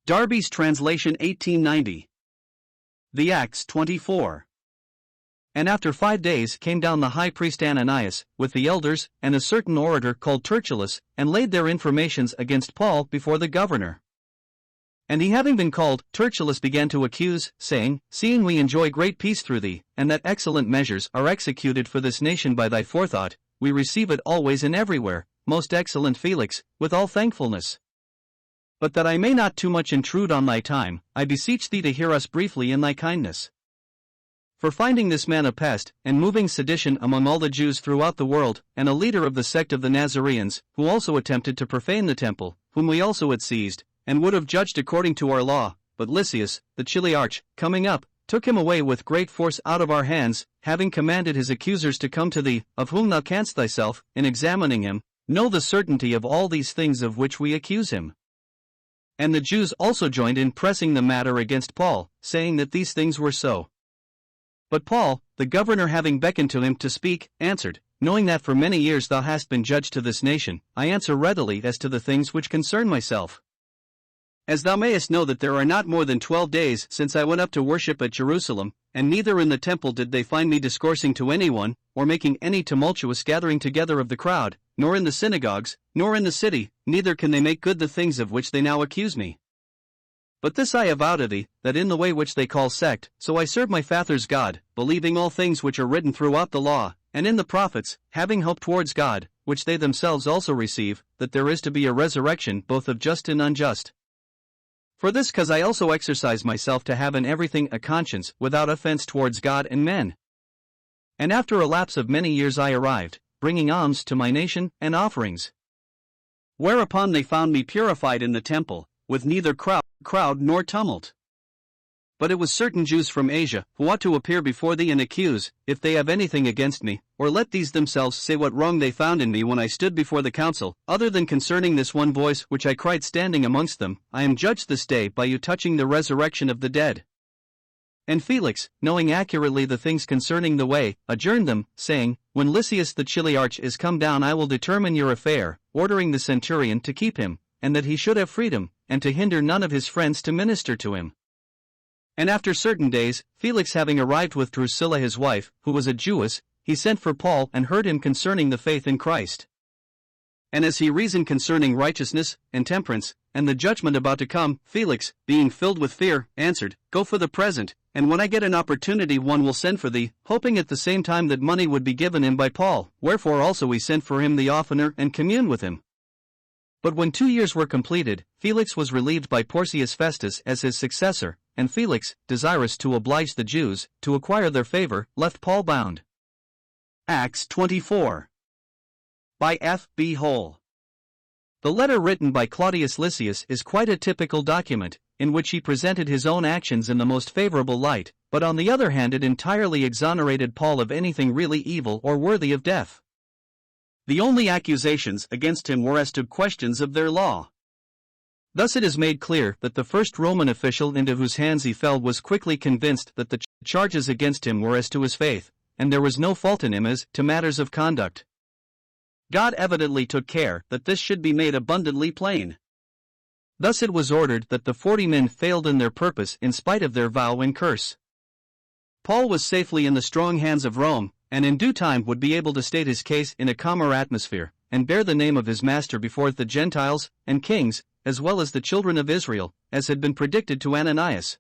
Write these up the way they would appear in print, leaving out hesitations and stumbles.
Darby's translation 1890. The Acts 24. And after 5 days came down the high priest Ananias, with the elders, and a certain orator called Tertullus, and laid their informations against Paul before the governor. And he having been called, Tertullus began to accuse, saying, Seeing we enjoy great peace through thee, and that excellent measures are executed for this nation by thy forethought, we receive it always and everywhere, most excellent Felix, with all thankfulness. But that I may not too much intrude on thy time, I beseech thee to hear us briefly in thy kindness. For finding this man a pest, and moving sedition among all the Jews throughout the world, and a leader of the sect of the Nazareans, who also attempted to profane the temple, whom we also had seized, and would have judged according to our law, but Lysias, the Chiliarch, coming up, took him away with great force out of our hands, having commanded his accusers to come to thee, of whom thou canst thyself, in examining him, know the certainty of all these things of which we accuse him. And the Jews also joined in pressing the matter against Paul, saying that these things were so. But Paul, the governor having beckoned to him to speak, answered, Knowing that for many years thou hast been judge to this nation, I answer readily as to the things which concern myself. As thou mayest know that there are not more than 12 days since I went up to worship at Jerusalem, and neither in the temple did they find me discoursing to anyone, or making any tumultuous gathering together of the crowd, nor in the synagogues, nor in the city, neither can they make good the things of which they now accuse me. But this I avow to thee, that in the way which they call sect, so I serve my Father's God, believing all things which are written throughout the law, and in the prophets, having hope towards God, which they themselves also receive, that there is to be a resurrection both of just and unjust. For this cause I also exercise myself to have in everything a conscience without offense towards God and men. And after a lapse of many years I arrived, bringing alms to my nation, and offerings. Whereupon they found me purified in the temple, with neither crowd nor tumult. But it was certain Jews from Asia, who ought to appear before thee and accuse, if they have anything against me, or let these themselves say what wrong they found in me when I stood before the council, other than concerning this one voice which I cried standing amongst them, I am judged this day by you touching the resurrection of the dead. And Felix, knowing accurately the things concerning the way, adjourned them, saying, When Lysias the Chiliarch is come down I will determine your affair, ordering the centurion to keep him, and that he should have freedom, and to hinder none of his friends to minister to him. And after certain days, Felix having arrived with Drusilla his wife, who was a Jewess, he sent for Paul and heard him concerning the faith in Christ. And as he reasoned concerning righteousness, and temperance, and the judgment about to come, Felix, being filled with fear, answered, Go for the present, and when I get an opportunity one will send for thee, hoping at the same time that money would be given him by Paul, wherefore also we sent for him the oftener and communed with him. But when 2 years were completed, Felix was relieved by Porcius Festus as his successor, and Felix, desirous to oblige the Jews, to acquire their favor, left Paul bound. Acts 24. By F. B. Hole. The letter written by Claudius Lysias is quite a typical document, in which he presented his own actions in the most favorable light, but on the other hand it entirely exonerated Paul of anything really evil or worthy of death. The only accusations against him were as to questions of their law. Thus it is made clear that the first Roman official into whose hands he fell was quickly convinced that the charges against him were as to his faith, and there was no fault in him as to matters of conduct. God evidently took care that this should be made abundantly plain. Thus it was ordered that the 40 men failed in their purpose in spite of their vow and curse. Paul was safely in the strong hands of Rome, and in due time would be able to state his case in a calmer atmosphere, and bear the name of his master before the Gentiles and kings, as well as the children of Israel, as had been predicted to Ananias.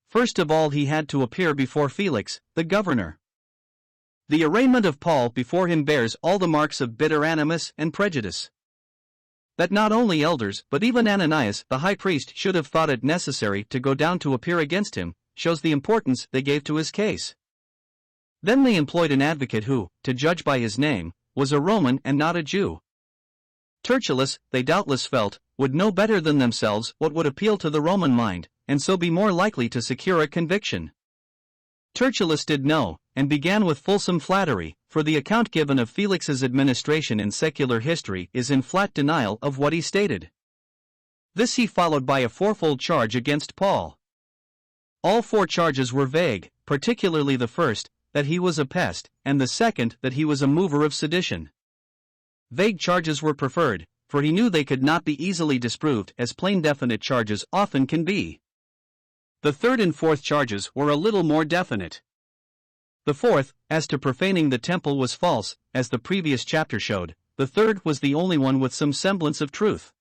First of all he had to appear before Felix, the governor. The arraignment of Paul before him bears all the marks of bitter animus and prejudice. That not only elders but even Ananias the high priest should have thought it necessary to go down to appear against him, shows the importance they gave to his case. Then they employed an advocate who, to judge by his name, was a Roman and not a Jew. Tertullus, they doubtless felt, would know better than themselves what would appeal to the Roman mind, and so be more likely to secure a conviction. Tertullus did know, and began with fulsome flattery, for the account given of Felix's administration in secular history is in flat denial of what he stated. This he followed by a fourfold charge against Paul. All 4 charges were vague, particularly the first, that he was a pest, and the second that he was a mover of sedition. Vague charges were preferred, for he knew they could not be easily disproved as plain definite charges often can be. The third and fourth charges were a little more definite. The fourth, as to profaning the temple, was false, as the previous chapter showed. The third was the only one with some semblance of truth.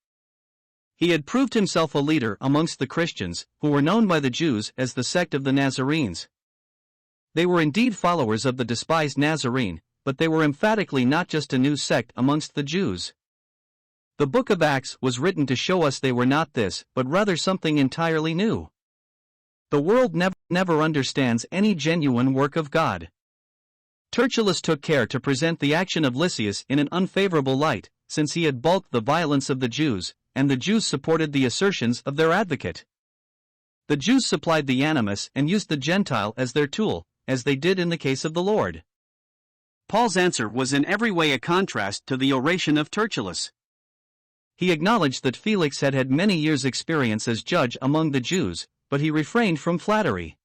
He had proved himself a leader amongst the Christians, who were known by the Jews as the sect of the Nazarenes. They were indeed followers of the despised Nazarene, but they were emphatically not just a new sect amongst the Jews. The book of Acts was written to show us they were not this, but rather something entirely new. The world never understands any genuine work of God. Tertullus took care to present the action of Lysias in an unfavorable light, since he had balked the violence of the Jews, and the Jews supported the assertions of their advocate. The Jews supplied the animus and used the Gentile as their tool, as they did in the case of the Lord. Paul's answer was in every way a contrast to the oration of Tertullus. He acknowledged that Felix had had many years' experience as judge among the Jews, but he refrained from flattery.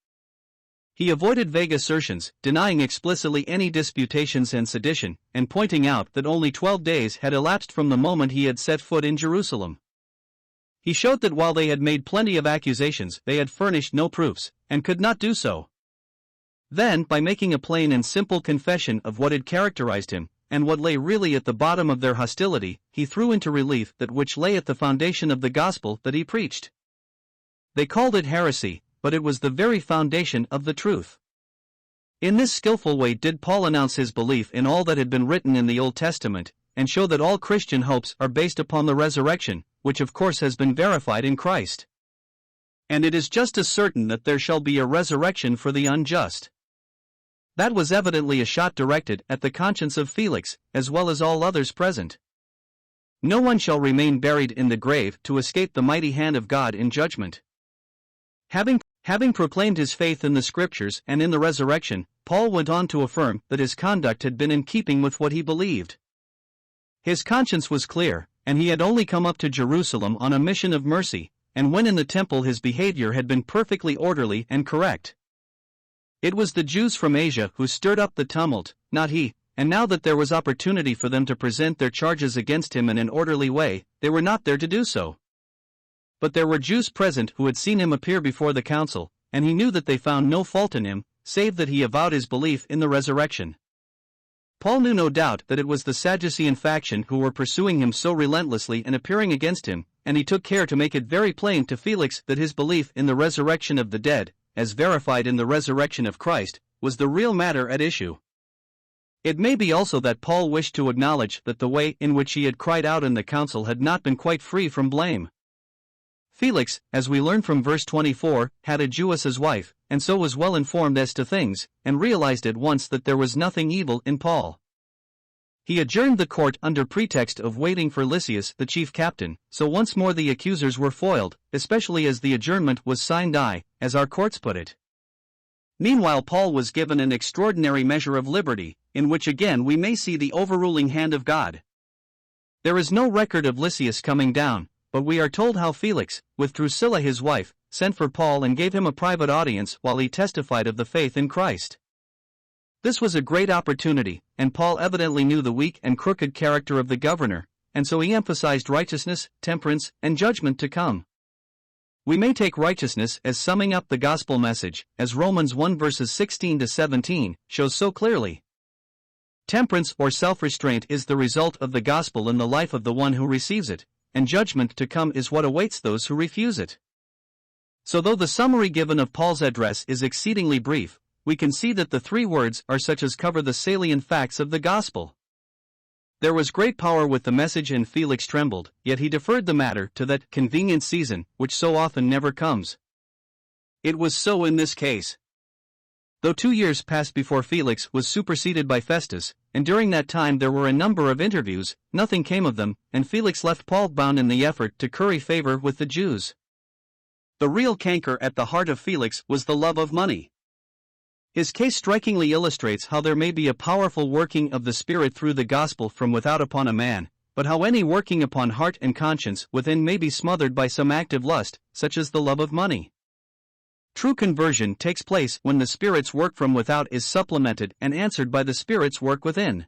He avoided vague assertions, denying explicitly any disputations and sedition, and pointing out that only 12 days had elapsed from the moment he had set foot in Jerusalem. He showed that while they had made plenty of accusations, they had furnished no proofs, and could not do so. Then, by making a plain and simple confession of what had characterized him, and what lay really at the bottom of their hostility, he threw into relief that which lay at the foundation of the gospel that he preached. They called it heresy, but it was the very foundation of the truth. In this skillful way did Paul announce his belief in all that had been written in the Old Testament, and show that all Christian hopes are based upon the resurrection, which of course has been verified in Christ. And it is just as certain that there shall be a resurrection for the unjust. That was evidently a shot directed at the conscience of Felix, as well as all others present. No one shall remain buried in the grave to escape the mighty hand of God in judgment. Having proclaimed his faith in the Scriptures and in the resurrection, Paul went on to affirm that his conduct had been in keeping with what he believed. His conscience was clear, and he had only come up to Jerusalem on a mission of mercy, and when in the temple his behavior had been perfectly orderly and correct. It was the Jews from Asia who stirred up the tumult, not he, and now that there was opportunity for them to present their charges against him in an orderly way, they were not there to do so. But there were Jews present who had seen him appear before the council, and he knew that they found no fault in him, save that he avowed his belief in the resurrection. Paul knew no doubt that it was the Sadducean faction who were pursuing him so relentlessly and appearing against him, and he took care to make it very plain to Felix that his belief in the resurrection of the dead, as verified in the resurrection of Christ, was the real matter at issue. It may be also that Paul wished to acknowledge that the way in which he had cried out in the council had not been quite free from blame. Felix, as we learn from verse 24, had a Jewess as wife, and so was well informed as to things, and realized at once that there was nothing evil in Paul. He adjourned the court under pretext of waiting for Lysias the chief captain, so once more the accusers were foiled, especially as the adjournment was sine die, as our courts put it. Meanwhile Paul was given an extraordinary measure of liberty, in which again we may see the overruling hand of God. There is no record of Lysias coming down, but we are told how Felix, with Drusilla his wife, sent for Paul and gave him a private audience while he testified of the faith in Christ. This was a great opportunity, and Paul evidently knew the weak and crooked character of the governor, and so he emphasized righteousness, temperance, and judgment to come. We may take righteousness as summing up the gospel message, as Romans 1 verses 16 to 17 shows so clearly. Temperance or self-restraint is the result of the gospel in the life of the one who receives it, and judgment to come is what awaits those who refuse it. So though the summary given of Paul's address is exceedingly brief, we can see that the 3 words are such as cover the salient facts of the gospel. There was great power with the message and Felix trembled, yet he deferred the matter to that convenient season, which so often never comes. It was so in this case. Though 2 years passed before Felix was superseded by Festus, and during that time there were a number of interviews, nothing came of them, and Felix left Paul bound in the effort to curry favor with the Jews. The real canker at the heart of Felix was the love of money. His case strikingly illustrates how there may be a powerful working of the Spirit through the gospel from without upon a man, but how any working upon heart and conscience within may be smothered by some active lust, such as the love of money. True conversion takes place when the Spirit's work from without is supplemented and answered by the Spirit's work within.